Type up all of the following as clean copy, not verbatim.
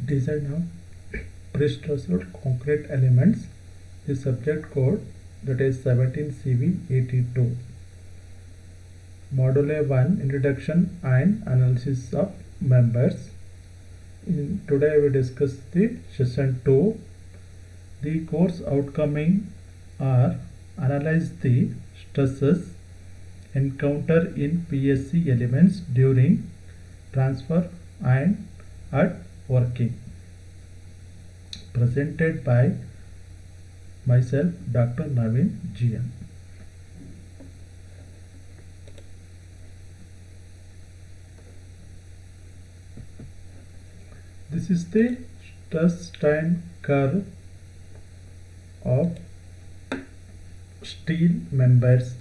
Design of pre-stressed concrete elements. The subject code that is 17CV82. Module 1 Introduction and Analysis of Members. Today we discuss the session 2. The course outcoming are analyze the stresses encountered in PSC elements during transfer and at working. Presented by myself, Dr. Naveen GM. This is the stress strain curve of steel members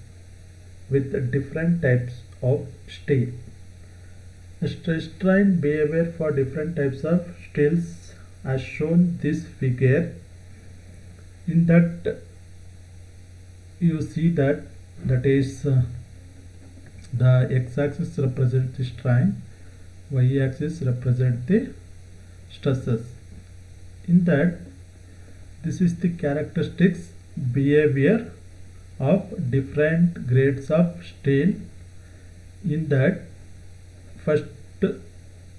with different types of steel. The stress strain behavior for different types of steels as shown this figure. In that you see that is the x-axis represents the strain, y-axis represents the stresses. In that, this is the characteristics behavior of different grades of steel. In that, first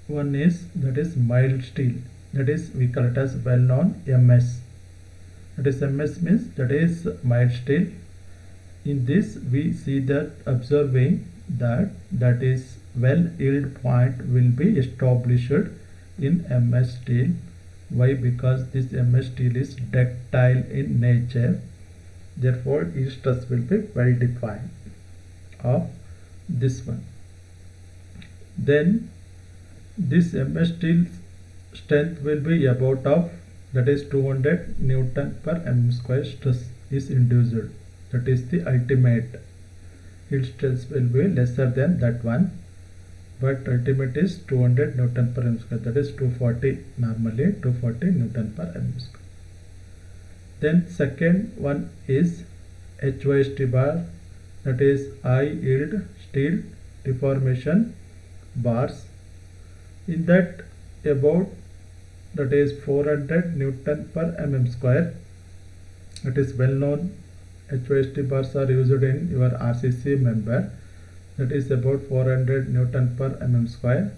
one is that is mild steel, that is we call it as well known MS. That is MS means that is mild steel. In this we see that observing that is well yield point will be established in MS steel. Why? Because this MS steel is ductile in nature, therefore yield stress will be well defined of this one. Then this MS steel strength will be about of that is 200 Newton per mm square stress is induced. That is the ultimate. Yield stress will be lesser than that one, but ultimate is 200 Newton per mm square, that is 240, normally 240 Newton per mm square. Then second one is HYST bar, that is high yield steel deformation bars. In that about that is 400 Newton per mm square. It is well known HYST bars are used in your RCC member, that is about 400 Newton per mm square.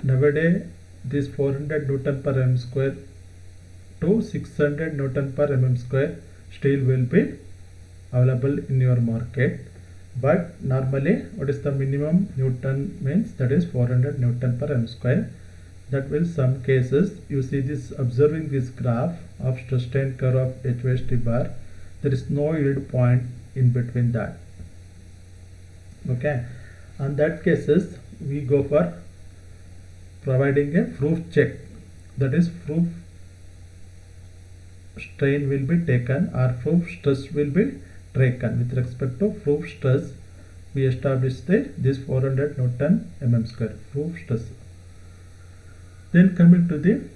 Nowadays this 400 Newton per mm square to 600 Newton per mm square steel will be available in your market, but normally what is the minimum Newton means, that is 400 Newton per mm square. That will some cases you see this observing this graph of stress strain curve of HYST bar, there is no yield point in between that. Okay, on that cases we go for providing a proof check, that is proof strain will be taken or proof stress will be taken. With respect to proof stress, we establish this 400 Newton mm square proof stress. Then coming to the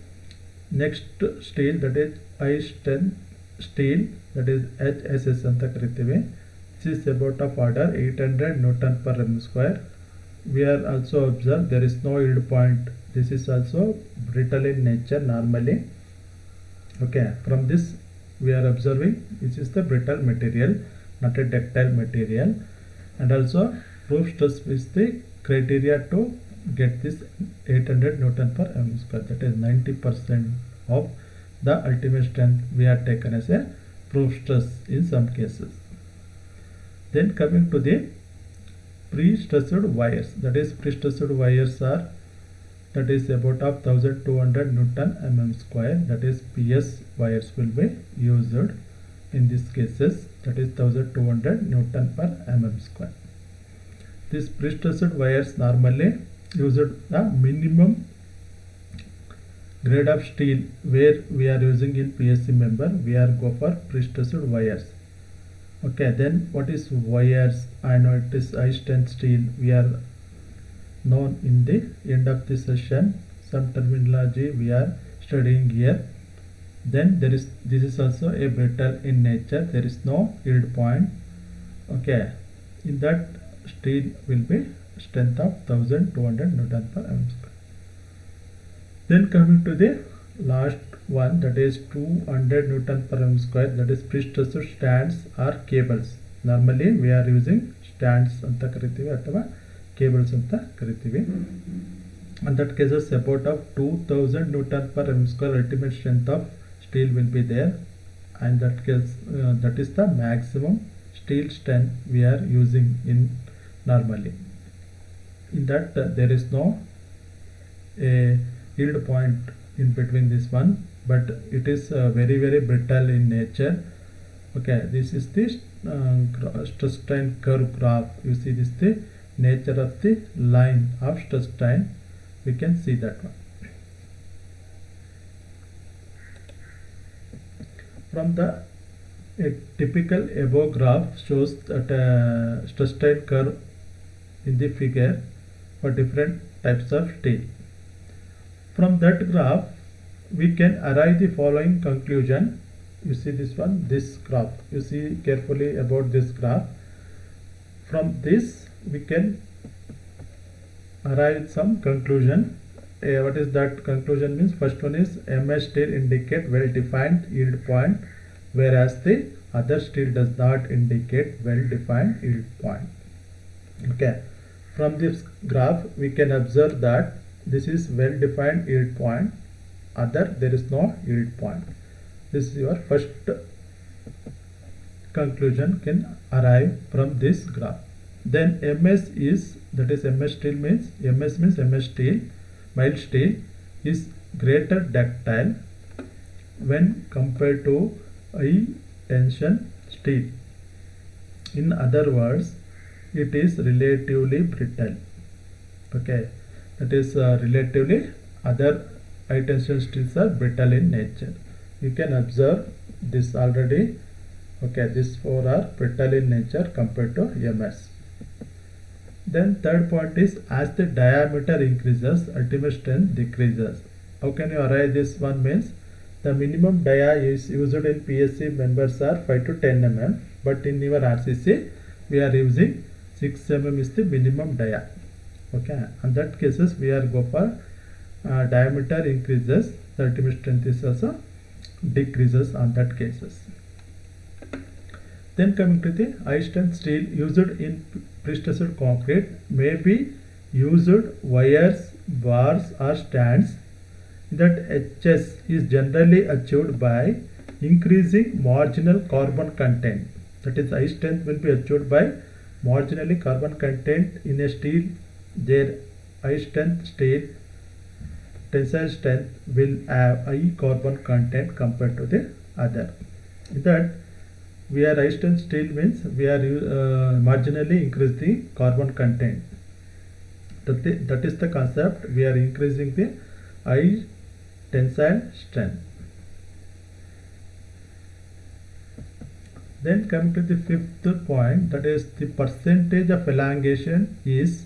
next steel, that is high strength steel, that is HSS anta kariteve. This is about of order 800 Newton per mm square. We are also observed there is no yield point. This is also brittle in nature normally. Okay, from this we are observing this is the brittle material, not a ductile material. And also proof stress is the criteria to get this 800 Newton per mm square, that is 90% of the ultimate strength we are taken as a proof stress in some cases. Then coming to the pre-stressed wires, that is pre-stressed wires are that is about of 1200 Newton mm square, that is PS wires will be used in these cases, that is 1200 Newton per mm square. These pre-stressed wires normally used the minimum grade of steel where we are using in PSC member, we are go for pre-stressed wires. Okay, then what is wires? I know it is high strength steel. We are known in the end of this session. Some terminology we are studying here. Then this is also a brittle in nature. There is no yield point. Okay, in that steel will be strength of 1200 Newton per mm square. Then coming to the last one, that is 200 Newton per m square, that is pre-stressed stands or cables. Normally we are using stands anta kariತೀವಿ ಅಥವಾ cables anta kariತೀವಿ. In that cases support of 2000 Newton per m square ultimate strength of steel will be there, and that case that is the maximum steel strength we are using in normally. In that there is no a yield point in between this one, but it is very brittle in nature. Okay, this is the stress strain curve graph. You see this the nature of the line of stress strain. We can see that one. From the a typical above graph shows that stress strain curve in the figure for different types of steel. From that graph we can arrive the following conclusion. You see this one, this graph, you see carefully about this graph. From this we can arrive some conclusion. What is that conclusion means? First one is MS steel indicate well defined yield point, whereas the other steel does not indicate well defined yield point. Okay, from this graph we can observe that this is well defined yield point, other there is no yield point. This is your first conclusion can arrive from this graph. Then MS is, that is MS steel means, MS means MS steel, mild steel is greater ductile when compared to high tension steel. In other words, it is relatively brittle. Okay, that is relatively other high tension steels are brittle in nature. You can observe this already. Okay, these four are brittle in nature compared to MS. Then third point is, as the diameter increases, ultimate strength decreases. How can you arrive this one means, the minimum dia is used in PSC members are 5 to 10 mm, but in your RCC we are using 6 mm is the minimum dia. Okay, in that cases we are go for diameter increases, the ultimate strength is also decreases on that cases. Then coming to the high strength steel used in pre-stressed concrete may be used wires, bars or stands. That HS is generally achieved by increasing marginal carbon content. That is, high strength will be achieved by marginally carbon content in a steel. Their high strength steel tensile strength will have high carbon content compared to the other. That we are high strength steel means we are marginally increase the carbon content. That is the concept. We are increasing the high tensile strength. Then coming to the fifth point, that is the percentage of elongation is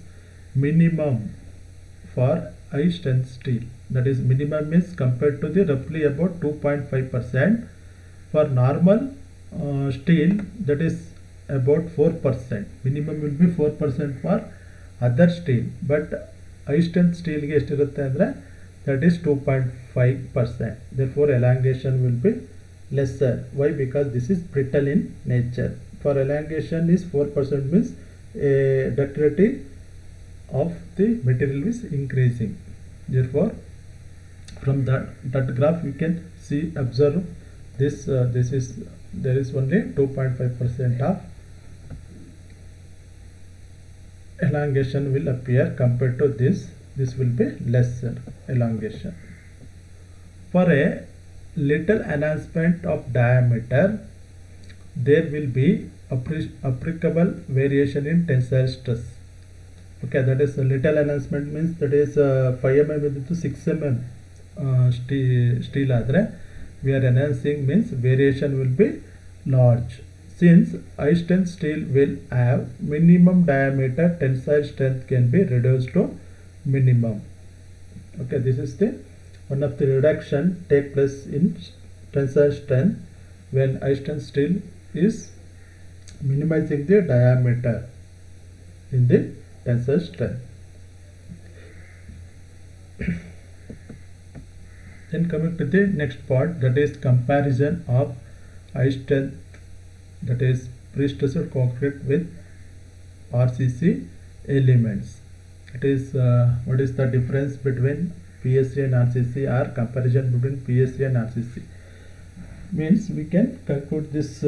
minimum for high strength steel. That is, minimum is compared to the roughly about 2.5%. For normal steel, that is about 4%. Minimum will be 4% for other steel, but high strength steel ge estirutte andre that is 2.5%. Therefore elongation will be lesser. Why? Because this is brittle in nature. For elongation is 4% means ductility of the material is increasing. Therefore from that graph you can see, observe this this is, there is only 2.5% of elongation will appear compared to this will be lesser elongation. For a little enhancement of diameter, there will be applicable variation in tensile stress. Okay, that is a little enhancement means that is 5 mm into 6 mm steel adre we are enhancing means variation will be large. Since high strength steel will have minimum diameter, tensile strength can be reduced to minimum. Okay, this is the one of the reduction take place in tensile strength when high strength steel is minimizing the diameter in the tensile strength. Then coming to the next part, that is comparison of high strength, that is pre-stressed concrete with RCC elements. It is what is the difference between PSC and RCC, or comparison between PSC and RCC. Means we can conclude this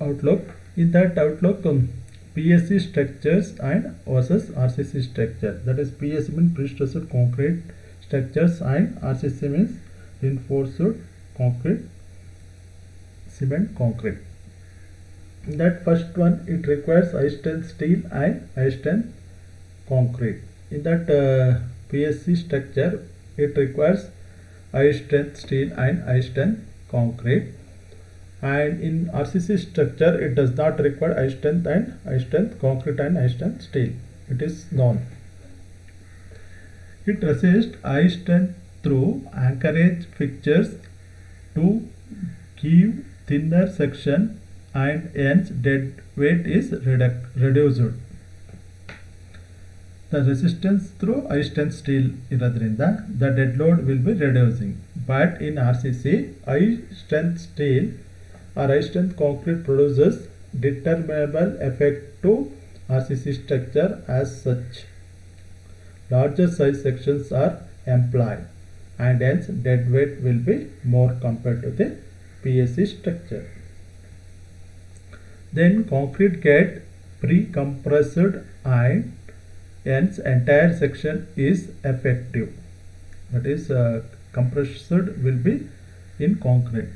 outlook. In that outlook, PSC structures and versus RCC structure. That is, PSC means pre-stressed concrete structures and RCC means reinforced concrete, cement concrete. That first one, it requires high strength steel and high strength concrete. In that PSC structure, it requires high strength steel and high strength concrete, and in RCC structure it does not require high strength concrete and high strength steel. It is known. It resists high strength through anchorage fixtures to give thinner section, and hence dead weight is reduced. The resistance through high strength steel iradrinda the dead load will be reducing. But in RCC, high strength steel or high strength concrete produces determinable effect to RCC structure. As such, larger size sections are employed, and hence dead weight will be more compared to the PSC structure. Then concrete get pre-compressed, and hence entire section is effective. That is, compressed will be in concrete,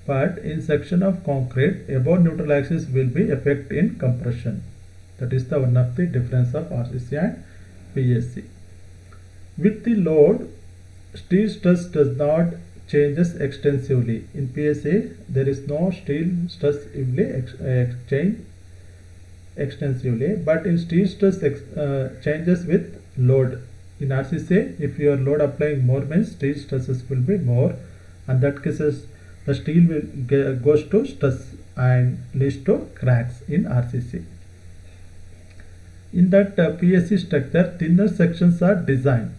but in section of concrete above neutral axis will be effect in compression. That is the one of the difference of RCC and PSC. With the load, steel stress does not changes extensively. In PSA, there is no steel stress change extensively, but in steel stress changes with load. In RCC, if your load applying more means steel stresses will be more, and that cases the steel will goes to stress and leads to cracks in RCC. In that PSC structure, thinner sections are designed,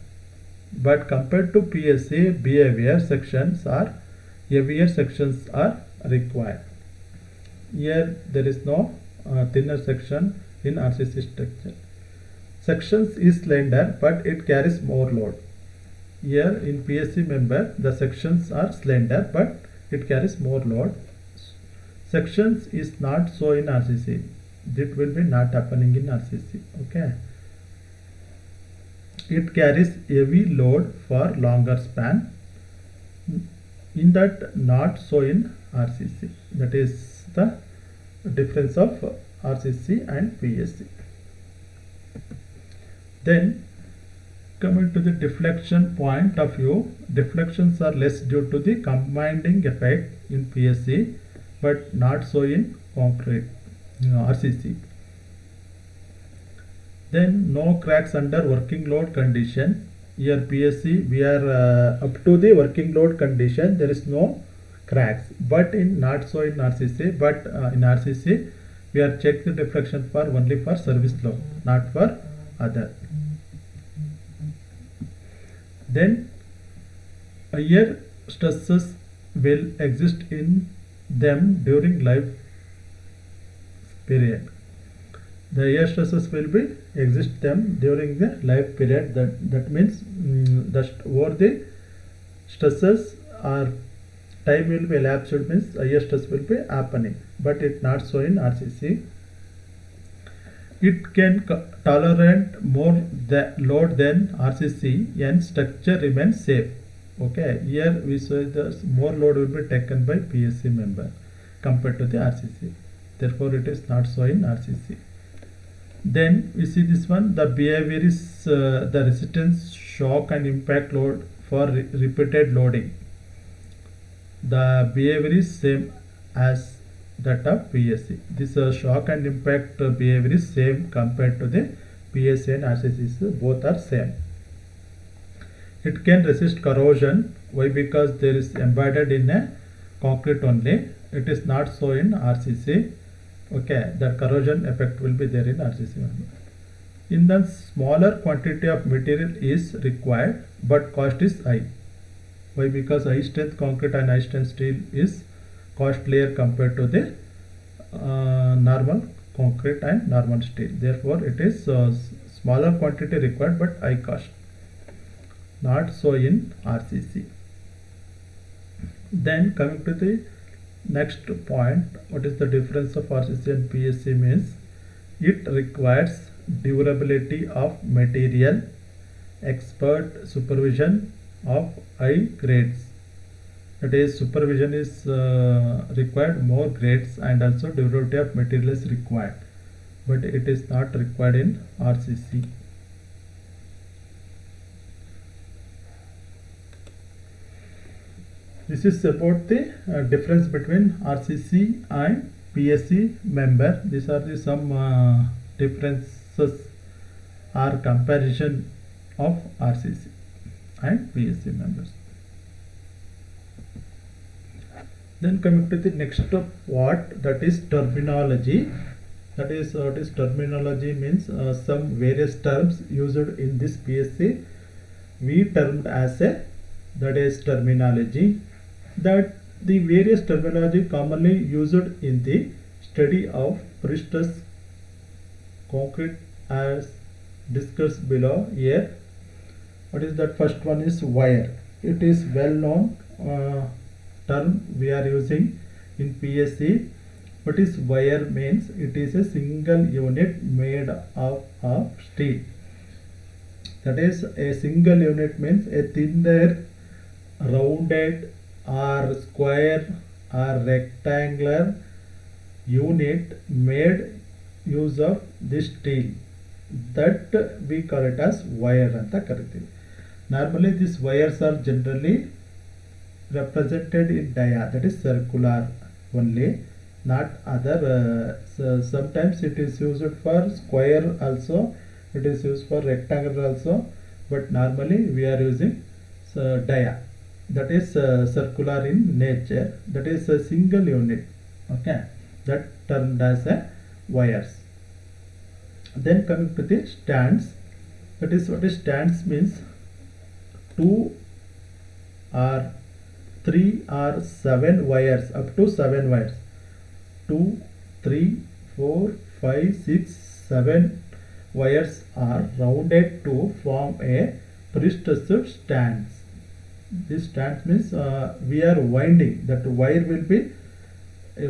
but compared to PSA behavior, sections are heavier sections are required. Here there is no thinner section in RCC structure. Sections is slender, but it carries more load. Here in PSC member, the sections are slender, but it carries more load. Sections is not so in RCC. That will be not happening in RCC. Okay. It carries heavy load for longer span. In that, not so in RCC. That is the difference of RCC and PSC. Then coming to the deflection point of view, deflections are less due to the combining effect in PSC, but not so in concrete, RCC. Then no cracks under working load condition. Here PSC we are up to the working load condition, there is no cracks, but in not so in RCC. But in RCC we are check the deflection for only for service load, not for other. Then higher stresses will exist in them during life period. The higher stresses will be exist them during the life period. That means over the stresses or time will be elapsed, means higher stress will be happening, but it not so in RCC. It can tolerate more load than RCC, and structure remains safe. Okay, here we say the more load will be taken by PSC member compared to the RCC. Therefore, it is not so in RCC. Then we see this one. The behavior is the resistance, shock, and impact load for repeated loading. The behavior is same as that of PSC. This shock and impact behavior is same compared to the PSC and RCC. Both are same. It can resist corrosion. Why? Because there is embedded in a concrete only. It is not so in RCC. Okay, the corrosion effect will be there in RCC only. In the smaller quantity of material is required but cost is high. Why? Because high strength concrete and high strength steel is costlier compared to the normal concrete and normal steel. Therefore, it is smaller quantity required but high cost. Not so in RCC. Then coming to the next point, what is the difference of RCC and PSC means? It requires durability of material, expert supervision of high grades. That is, supervision is required, more grades, and also durability of material is required, but it is not required in RCC. This is about the difference between RCC and PSC member. These are the some differences or comparison of RCC and PSC members. Then coming to the next part, that is terminology. That is, what is terminology means? Some various terms used in this PSC we termed as a, that is terminology. That the various terminology commonly used in the study of precious concrete as discussed below here. What is that? First one is wire. It is well known term we are using in PSC. What is wire means? It is a single unit made of steel. That is, a single unit means a thinner, rounded or square or rectangular unit made use of this steel, that we call it as wire anta kariteve. Normally these wires are generally represented in dia, that is circular only, not other. Sometimes it is used for square also, it is used for rectangular also, but normally we are using dia, that is circular in nature, that is a single unit, okay, that termed as a wires. Then coming to the stands, that is, what is stands means? 2 or 3 or 7 wires, up to 7 wires, 2, 3, 4, 5, 6, 7 wires are rounded to form a pre-stressed stands. This stands means we are winding, that wire will be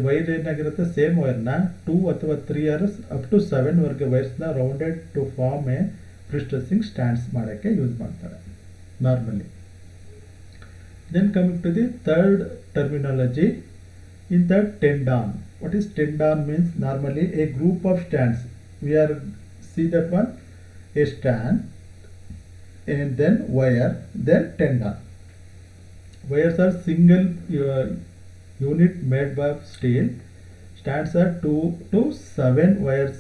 wire ಏನಾಗಿರುತ್ತೆ, same ವೈರ್ನ 2 ಅಥವಾ 3 years up to 7 ವರೆಗೆ ವೈರ್ಸ್ನ rounded to form a prestressing strands ಮಾಡೋಕ್ಕೆ use ಮಾಡ್ತಾರೆ normally. Then coming to the third terminology, in the tendon. What is tendon means? Normally a group of stands. We are see that one, a stand and then wire, then tendon. Wires are single unit made by steel. Stands are 2 to 7 wires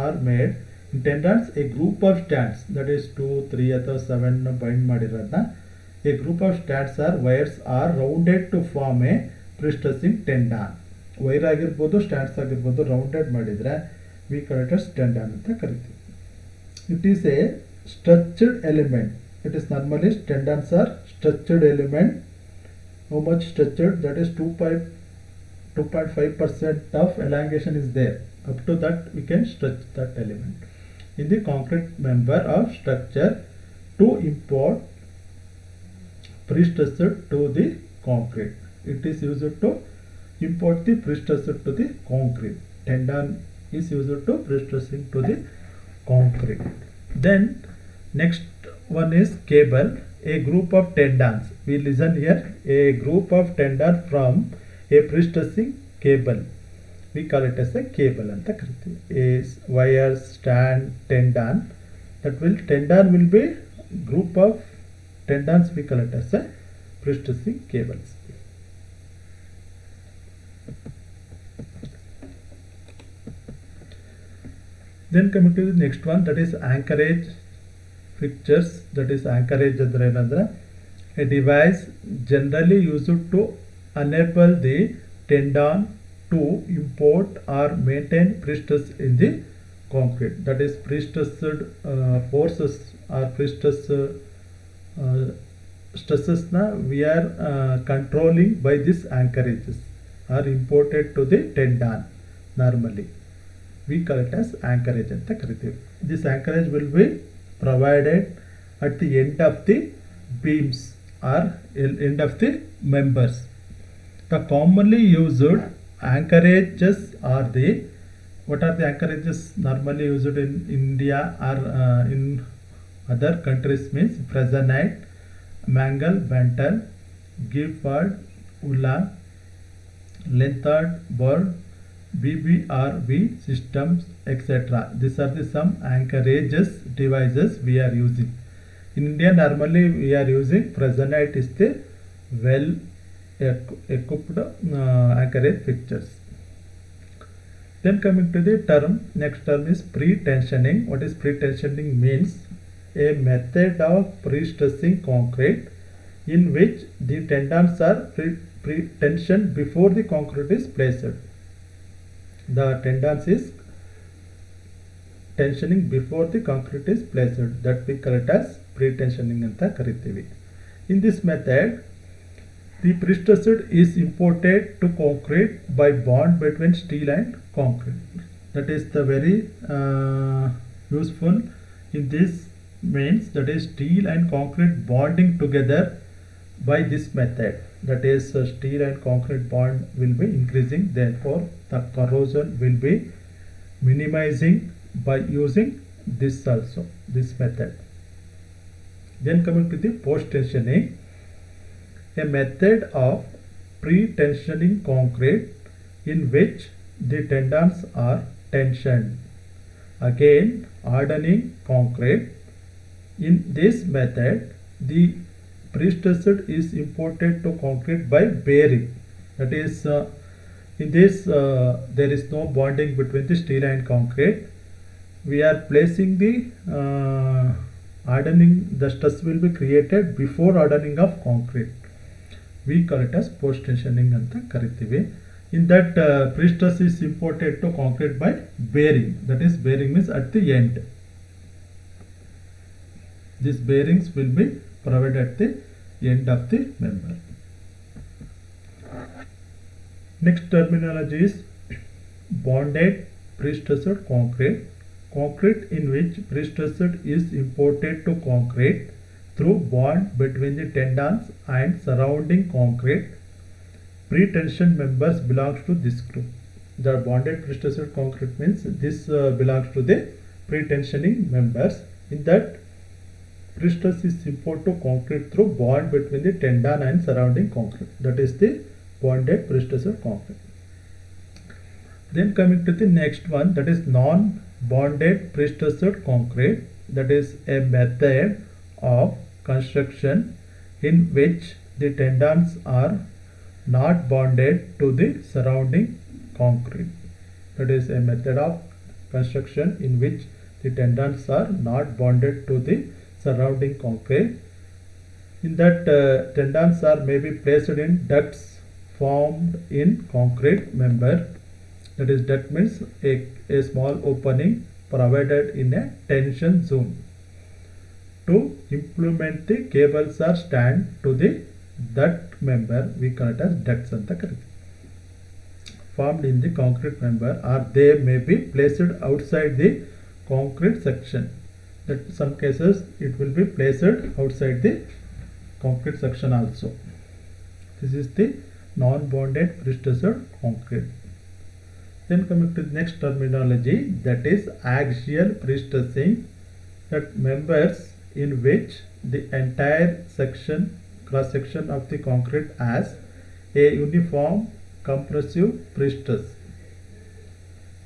are made. In tendons, a group of stands, that is 2, 3 ಅಥವಾ 7 bind ಮಾಡಿರೋದನ್ನ, a group of stands are wires are rounded to form a pre-stressing tendon. Wire ಆಗಿರ್ಬೋದು, stands ಆಗಿರ್ಬೋದು, rounded ಮಾಡಿದರೆ we call it as tendon ಅಂತ ಕರಿತೀವಿ. It is a structured element. It is normally tendons are structured element. How much structured? That is 2.5% of elongation is there. Up to that we can stretch that element. In the concrete member of structure, to import pre-stressed to the concrete. It is used to import the pre-stressed to the concrete. Tendon is used to pre-stressing to the concrete. Then next one is cable. A group of tendons. We listen here. A group of tendon from a pre-stressing cable. We call it as a cable anta kariteve. Is wires, stand, tendon. That will tendon will be group of tendons. We call it as a pre-stressing cables. Then coming to the next one, that is anchorage fixtures. That is anchorage andre ಏನಂದ್ರೆ a device generally used to enable the tendon to import or maintain pre-stress in the concrete. That is pre-stressed forces or pre-stress stresses we are controlling by these anchorages are imported to the tendon. Normally we call it as anchorage anta ಕರಿತೀವಿ. This anchorage will be provided at the end of the beams or end of the members. The commonly used anchorages are the, what are the anchorages normally used in India or in other countries means Frezanite, Mangal, Bantel, Gifford, Ulla, Lenthard, Bird, BBRV systems, etc. These are the some anchorages devices we are using. In India normally we are using Frezanite is the well equipped anchorage fixtures. Then coming to the term, next term is pre-tensioning. What is pre-tensioning means? A method of pre-stressing concrete in which the tendons are pre-tensioned before the concrete is placed. The tendons is tensioning before the concrete is placed. That we call it as pre-tensioning anta ಕರಿತೀವಿ. In this method, the pre-stressed is imported to concrete by bond between steel and concrete. That is the very useful in this means, that is steel and concrete bonding together by this method. That is steel and concrete bond will be increasing, therefore the corrosion will be minimizing by using this also, this method. Then coming to the post-tensioning, a method of pre-tensioning concrete in which the tendons are tensioned. Again, hardening concrete. In this method, the pre-stressed is imported to concrete by bearing. That is, in this there is no bonding between the steel and concrete. We are placing the hardening, the stress will be created before hardening of concrete. We call it as post-tensioning anta ಕರಿತೀವಿ. In that pre-stress is imported to concrete by bearing. That is, bearing means at the end. These bearings will be provided at the end of the member. Next terminology is bonded pre-stressed concrete. Concrete in which pre-stressed is imported to concrete through bond between the tendons and surrounding concrete. Pre-tension members belongs to this group. The bonded pre-stressed concrete means this belongs to the pre-tensioning members. In that, pre-stress is imported to concrete through bond between the tendon and surrounding concrete. That is the bonded pre-stressed concrete. Then coming to the next one, that is non-bonded pre-stressed concrete. That is a method of construction in which the tendons are not bonded to the surrounding concrete. That is a method of construction in which the tendons are not bonded to the surrounding concrete. In that, tendons are maybe placed in ducts formed in concrete member. That is, duct means a small opening provided in a tension zone to implement the cables or stand to the duct member. We call it as ducts anta ಕರಿತೀವಿ. Formed in the concrete member, or they may be placed outside the concrete section. That some cases it will be placed outside the concrete section also. This is the non-bonded pre-stressed concrete. Then coming to the next terminology, that is axial pre-stressing. That members in which the entire section, cross section of the concrete has a uniform compressive pre-stress.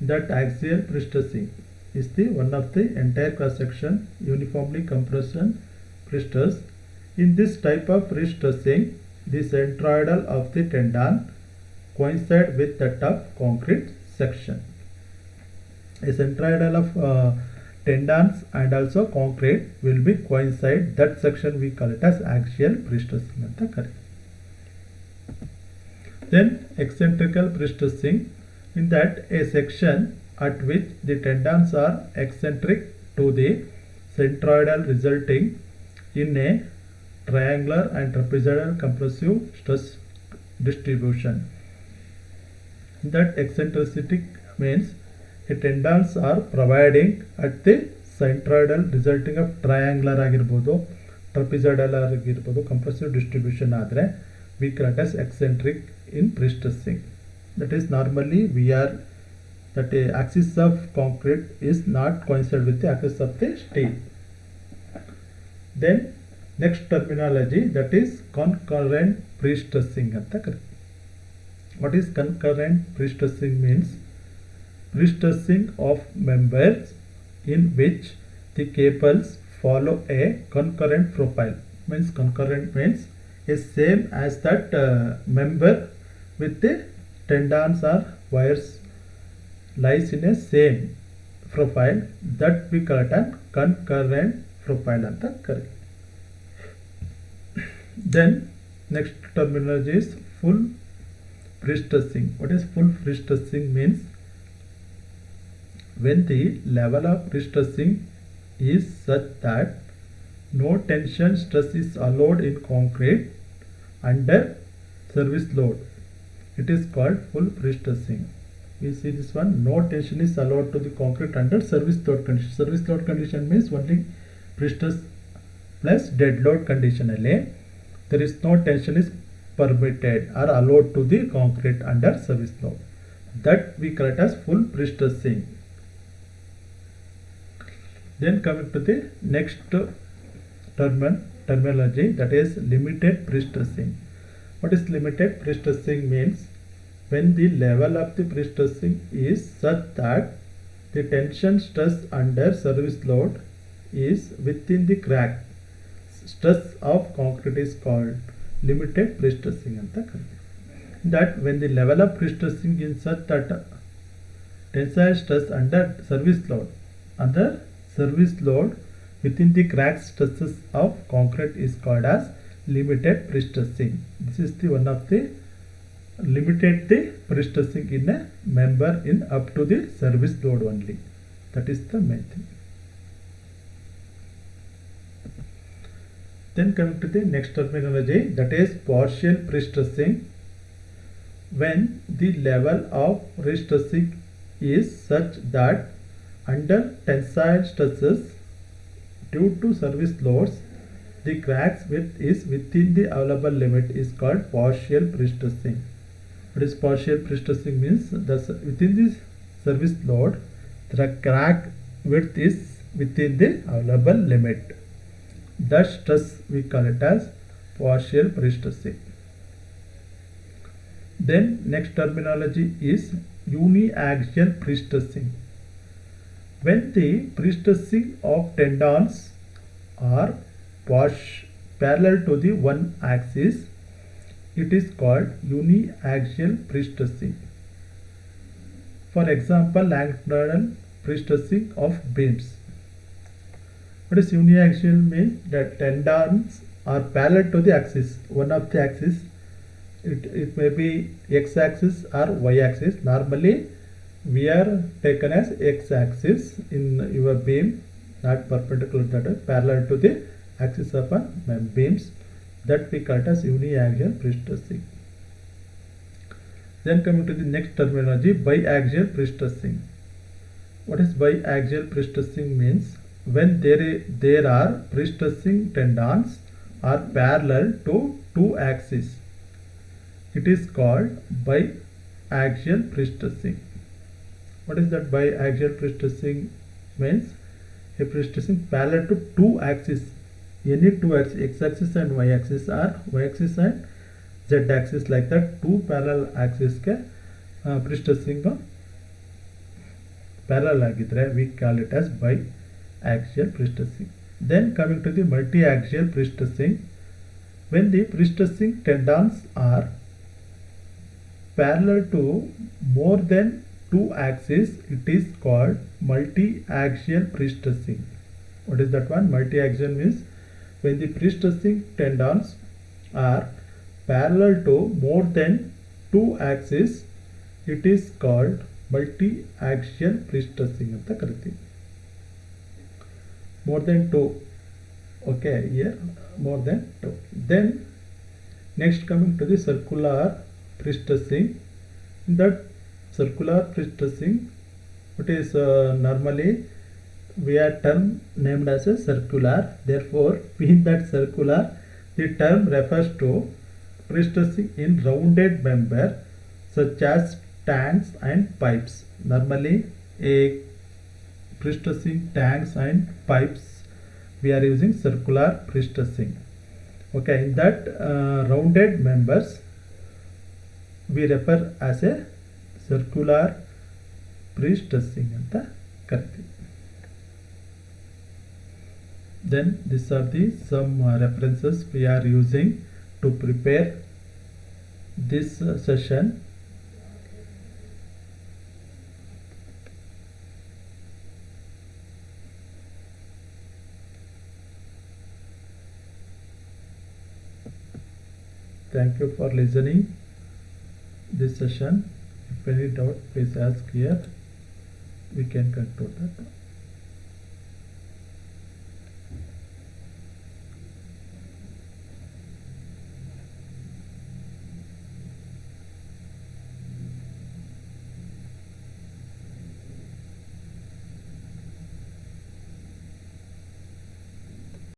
That axial pre-stressing is the one of the entire cross section uniformly compression pre-stress. In this type of pre-stressing, the centroidal of the tendon coincide with that of concrete section. A centroidal of tendons and also concrete will be coincide. That section we call it as axial pre-stressing anta ಕರಿತೀವಿ. Then eccentrical pre-stressing. In that, a section at which the tendons are eccentric to the centroidal, resulting in a triangular and trapezoidal compressive stress distribution. That eccentricity means the tendons are providing at the centroidal, resulting of triangular ಆಗಿರ್ಬೋದು, trapezoidal ಆಗಿರ್ಬೋದು, compressive distribution ಆದರೆ we call it as eccentric in pre-stressing. That is, normally we are that the axis of concrete is not coincide with the axis of the steel. Then next terminology, that is concurrent pre-stressing ಅಂತ ಕರೀತಾರೆ. What is concurrent pre-stressing means? Pre-stressing of members in which the cables follow a concurrent profile. Means concurrent means is same as that member with the tendons or wires lies in a same profile, that we call it a concurrent profile anta kari. Then next terminology is full pre-stressing. What is full pre-stressing means? When the level of pre-stressing is such that no tension stress is allowed in concrete under service load, it is called full pre-stressing. We see this one, no tension is allowed to the concrete under service load condition. Service load condition means only pre-stress plus dead load condition alli there is no tension is permitted or allowed to the concrete under service load. That we call it as full pre-stressing. Then coming to the next terminology, that is limited pre-stressing. What is limited pre-stressing means? When the level of the pre-stressing is such that the tension stress under service load is within the crack stress of concrete is called limited pre-stressing anta ಕರೀತೀವಿ. That when the level of pre-stressing is such that tensile stress under service load within the crack stresses of concrete is called as limited pre-stressing. This is the one of the limited the pre-stressing in a member in up to the service load only. That is the main thing. Then coming to the next terminology, that is partial pre-stressing. When the level of pre-stressing is such that under tensile stresses due to service loads the cracks width is within the allowable limit is called partial pre-stressing. What is partial pre-stressing means? Within this service load the crack width is within the allowable limit. That stress we call it as partial pre-stressing. Then next terminology is uniaxial pre-stressing. When the pre-stressing of tendons are parallel to the one axis, it is called uniaxial pre-stressing. For example, longitudinal pre-stressing of beams. What is uniaxial means? That tendons are parallel to the axis, one of the axis. It may be x-axis or y-axis. Normally we are taken as x-axis in your beam, not perpendicular, that is parallel to the axis of beams. That we call it as uniaxial pre-stressing. Then coming to the next terminology, biaxial pre-stressing. What is biaxial pre-stressing means? When there are pre-stressing tendons are parallel to two axes, it is called biaxial pre-stressing. What is that biaxial pre-stressing means? A pre-stressing parallel to two axes, any two axes, x-axis and y-axis, or y-axis and z-axis, like that two parallel axis ke pre-stressing parallel agidre we call it as biaxial pre-stressing. Then coming to the multi-axial pre-stressing, when the pre-stressing tendons are parallel to more than two axes, it is called multi-axial pre-stressing. What is that one? Multi-axial means when the pre-stressing tendons are parallel to more than two axes, it is called multi axial prestressing ಅಂತ ಕರಿತೀವಿ. more than 2. Okay, here more than 2. Then next coming to the circular pre-stressing. In that circular pre-stressing, it is normally we are term named as a circular. Therefore, being that circular, the term refers to pre-stressing in rounded member such as tanks and pipes. Normally, a pre-stressing tanks and pipes, we are using circular pre-stressing. Okay, in that rounded members we refer as a circular pre-stressing anta karti. Then these are the some references we are using to prepare this session. Thank you for listening this session. If any doubt, please ask here. We can conclude that.